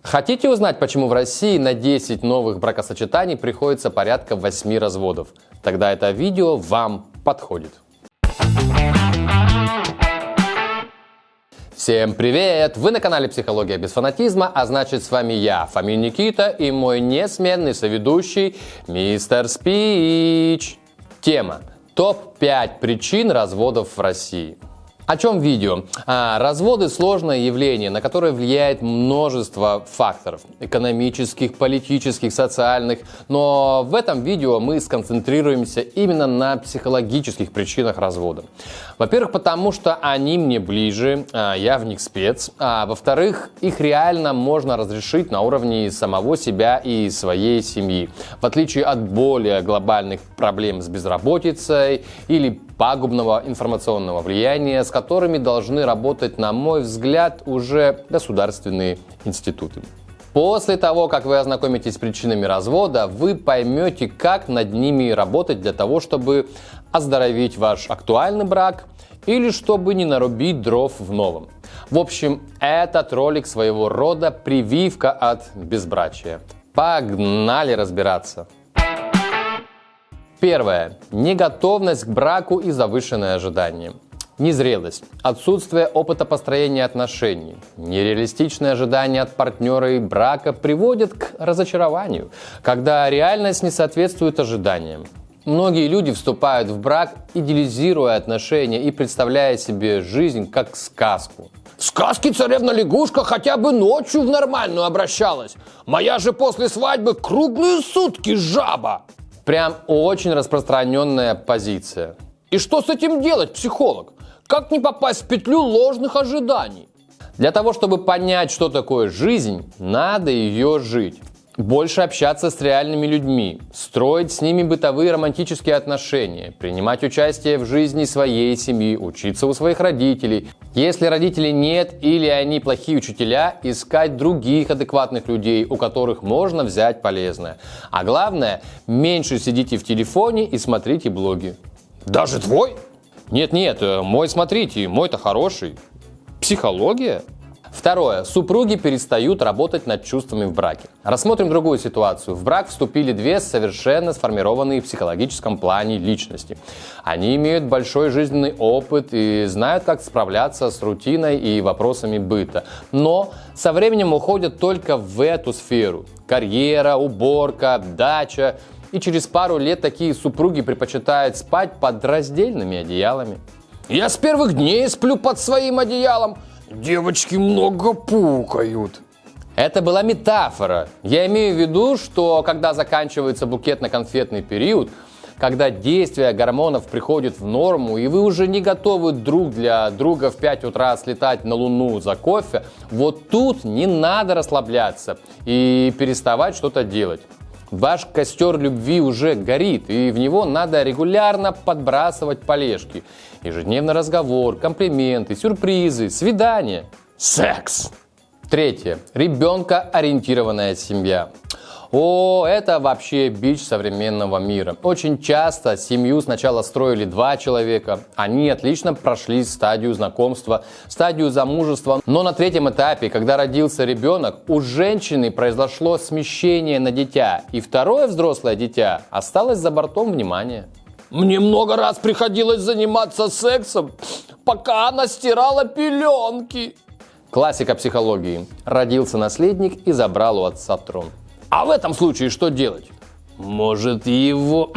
Хотите узнать, почему в России на 10 новых бракосочетаний приходится порядка 8 разводов? Тогда это видео вам подходит. Всем привет! Вы на канале Психология без фанатизма, а значит с вами я, Фомин Никита, и мой несменный соведущий Мистер Спич. Тема: топ-5 причин разводов в России. О чем видео? Разводы – сложное явление, на которое влияет множество факторов – экономических, политических, социальных. Но в этом видео мы сконцентрируемся именно на психологических причинах развода. Во-первых, потому что они мне ближе, я в них спец. А во-вторых, их реально можно разрешить на уровне самого себя и своей семьи. В отличие от более глобальных проблем с безработицей или пагубного информационного влияния, с которыми должны работать, на мой взгляд, уже государственные институты. После того, как вы ознакомитесь с причинами развода, вы поймете, как над ними работать для того, чтобы оздоровить ваш актуальный брак или чтобы не нарубить дров в новом. В общем, этот ролик своего рода прививка от безбрачия. Погнали разбираться! Первое. Неготовность к браку и завышенное ожидание. Незрелость, отсутствие опыта построения отношений, нереалистичные ожидания от партнера и брака приводят к разочарованию, когда реальность не соответствует ожиданиям. Многие люди вступают в брак, идеализируя отношения и представляя себе жизнь как сказку. В сказке царевна-лягушка хотя бы ночью в нормальную обращалась. Моя же после свадьбы круглые сутки жаба. Прям очень распространенная позиция. И что с этим делать, психолог? Как не попасть в петлю ложных ожиданий? Для того, чтобы понять, что такое жизнь, надо ее жить. Больше общаться с реальными людьми, строить с ними бытовые романтические отношения, принимать участие в жизни своей семьи, учиться у своих родителей. Если родителей нет или они плохие учителя, искать других адекватных людей, у которых можно взять полезное. А главное, меньше сидите в телефоне и смотрите блоги. Даже твой? Нет, мой смотрите, мой-то хороший. Психология? Второе. Супруги перестают работать над чувствами в браке. Рассмотрим другую ситуацию. В брак вступили две совершенно сформированные в психологическом плане личности. Они имеют большой жизненный опыт и знают, как справляться с рутиной и вопросами быта. Но со временем уходят только в эту сферу. Карьера, уборка, дача. И через пару лет такие супруги предпочитают спать под раздельными одеялами. Я с первых дней сплю под своим одеялом. Девочки много пукают. Это была метафора. Я имею в виду, что когда заканчивается букетно-конфетный период, когда действие гормонов приходит в норму, и вы уже не готовы друг для друга в 5 утра слетать на Луну за кофе, вот тут не надо расслабляться и переставать что-то делать. Ваш костер любви уже горит, и в него надо регулярно подбрасывать полежки. Ежедневный разговор, комплименты, сюрпризы, свидания, секс. Третье. Ребенкоориентированная семья. Это вообще бич современного мира. Очень часто семью сначала строили 2 человека. Они отлично прошли стадию знакомства, стадию замужества. Но на 3-м этапе, когда родился ребенок, у женщины произошло смещение на дитя. И второе взрослое дитя осталось за бортом внимания. Мне много раз приходилось заниматься сексом, пока она стирала пеленки. Классика психологии. Родился наследник и забрал у отца трон. А в этом случае что делать? Может, его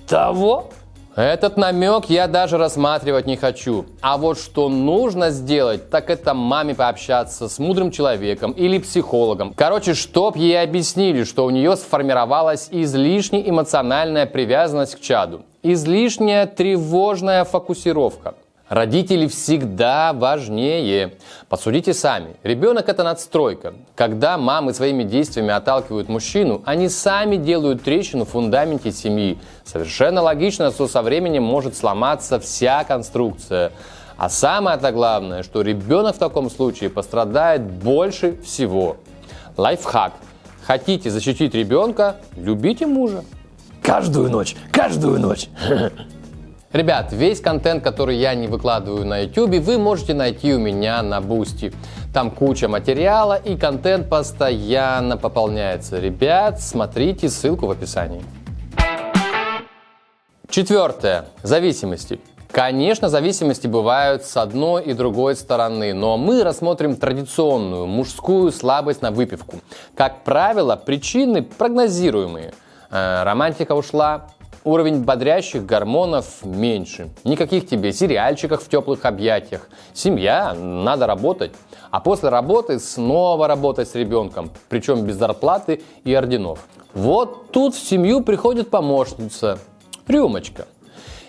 того? Этот намек я даже рассматривать не хочу. А вот что нужно сделать, так это маме пообщаться с мудрым человеком или психологом. Короче, чтоб ей объяснили, что у нее сформировалась излишняя эмоциональная привязанность к чаду. Излишняя тревожная фокусировка. Родители всегда важнее. Посудите сами. Ребенок – это надстройка. Когда мамы своими действиями отталкивают мужчину, они сами делают трещину в фундаменте семьи. Совершенно логично, что со временем может сломаться вся конструкция. А самое-то главное, что ребенок в таком случае пострадает больше всего. Лайфхак. Хотите защитить ребенка – любите мужа. Каждую ночь. Ребят, весь контент, который я не выкладываю на YouTube, вы можете найти у меня на Boosty. Там куча материала и контент постоянно пополняется. Ребят, смотрите ссылку в описании. Четвертое. Зависимости. Конечно, зависимости бывают с одной и другой стороны, но мы рассмотрим традиционную мужскую слабость на выпивку. Как правило, причины прогнозируемые. Романтика ушла, уровень бодрящих гормонов меньше. Никаких тебе сериальчиков в теплых объятиях. Семья, надо работать. А после работы снова работать с ребенком, причем без зарплаты и орденов. Вот тут в семью приходит помощница, рюмочка.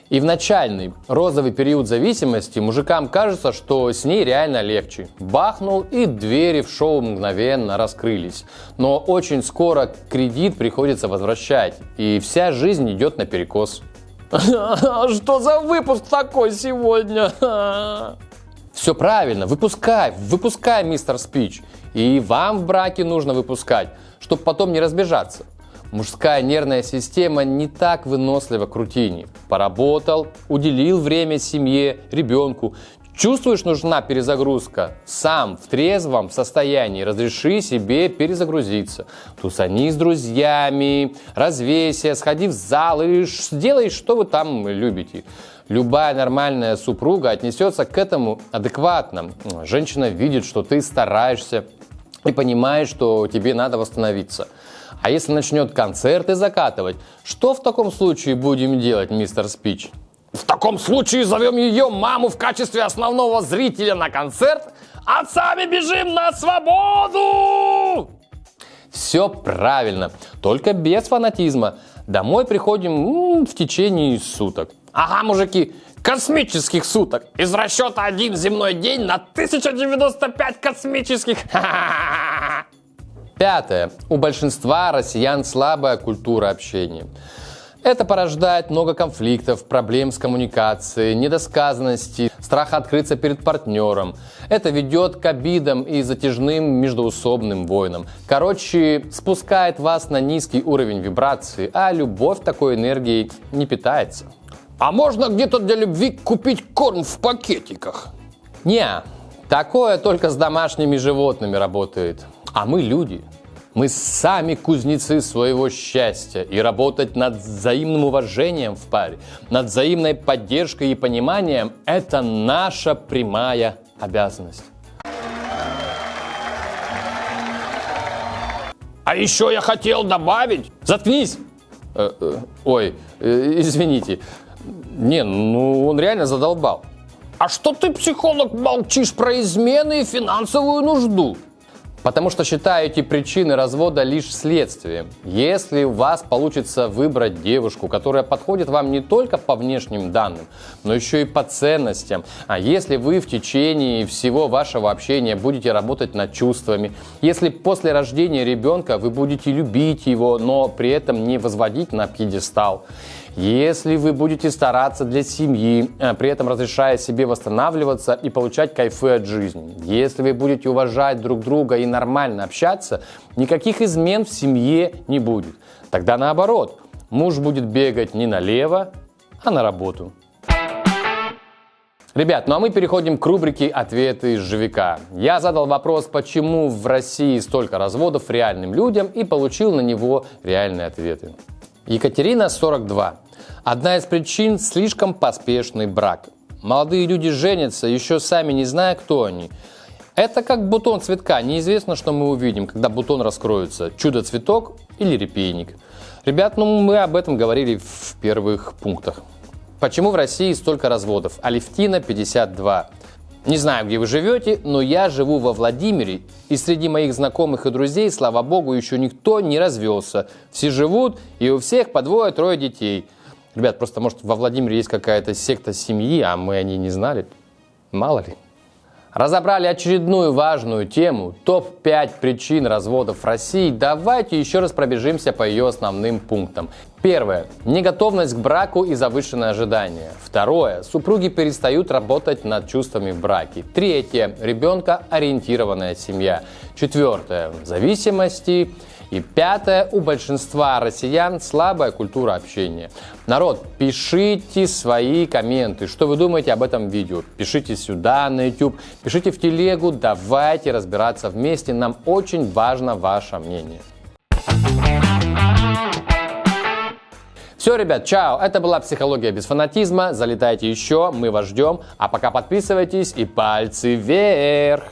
И в начальный розовый период зависимости мужикам кажется, что с ней реально легче. Бахнул, и двери в шоу мгновенно раскрылись. Но очень скоро кредит приходится возвращать, и вся жизнь идет наперекос. Что за выпуск такой сегодня? Все правильно, выпускай, мистер Спич. И вам в браке нужно выпускать, чтобы потом не разбежаться. Мужская нервная система не так вынослива к рутине. Поработал, уделил время семье, ребенку. Чувствуешь, нужна перезагрузка? Сам в трезвом состоянии разреши себе перезагрузиться. Тусани с друзьями, развейся, сходи в зал и сделай, что вы там любите. Любая нормальная супруга отнесется к этому адекватно. Женщина видит, что ты стараешься и понимает, что тебе надо восстановиться. А если начнет концерты закатывать, что в таком случае будем делать, мистер Спич? В таком случае зовем ее маму в качестве основного зрителя на концерт, а сами бежим на свободу! Все правильно, только без фанатизма. Домой приходим в течение суток. Ага, мужики, космических суток. Из расчета 1 земной день на 1095 космических. Пятое. У большинства россиян слабая культура общения. Это порождает много конфликтов, проблем с коммуникацией, недосказанности, страха открыться перед партнером. Это ведет к обидам и затяжным междоусобным войнам. Короче, спускает вас на низкий уровень вибрации, а любовь такой энергией не питается. А можно где-то для любви купить корм в пакетиках? Не, такое только с домашними животными работает. А мы люди. Мы сами кузнецы своего счастья. И работать над взаимным уважением в паре, над взаимной поддержкой и пониманием – это наша прямая обязанность. А еще я хотел добавить… Заткнись! Извините. Не, он реально задолбал. А что ты, психолог, молчишь про измены и финансовую нужду? Потому что считаю эти причины развода лишь следствием. Если у вас получится выбрать девушку, которая подходит вам не только по внешним данным, но еще и по ценностям, а если вы в течение всего вашего общения будете работать над чувствами, если после рождения ребенка вы будете любить его, но при этом не возводить на пьедестал, если вы будете стараться для семьи, при этом разрешая себе восстанавливаться и получать кайфы от жизни, если вы будете уважать друг друга и нормально общаться, никаких измен в семье не будет. Тогда наоборот, муж будет бегать не налево, а на работу. Ребят, ну а мы переходим к рубрике «Ответы из живика». Я задал вопрос, почему в России столько разводов реальным людям, и получил на него реальные ответы. Екатерина, 42. Одна из причин – слишком поспешный брак. Молодые люди женятся, еще сами не зная, кто они. Это как бутон цветка. Неизвестно, что мы увидим, когда бутон раскроется. Чудо-цветок или репейник. Ребят, мы об этом говорили в первых пунктах. Почему в России столько разводов? Алевтина, 52. Не знаю, где вы живете, но я живу во Владимире, и среди моих знакомых и друзей, слава богу, еще никто не развелся. Все живут, и у всех по 2-3 детей. Ребят, просто, может, во Владимире есть какая-то секта семьи, а мы о ней не знали. Мало ли. Разобрали очередную важную тему – топ-5 причин разводов в России. Давайте еще раз пробежимся по ее основным пунктам. Первое – неготовность к браку и завышенные ожидания. Второе – супруги перестают работать над чувствами в браке. Третье – ребенкоориентированная семья. Четвертое – зависимости. И пятое, у большинства россиян слабая культура общения. Народ, пишите свои комменты, что вы думаете об этом видео. Пишите сюда на YouTube, пишите в телегу, давайте разбираться вместе, нам очень важно ваше мнение. Все, ребят, чао, это была «Психология без фанатизма», залетайте еще, мы вас ждем, а пока подписывайтесь и пальцы вверх!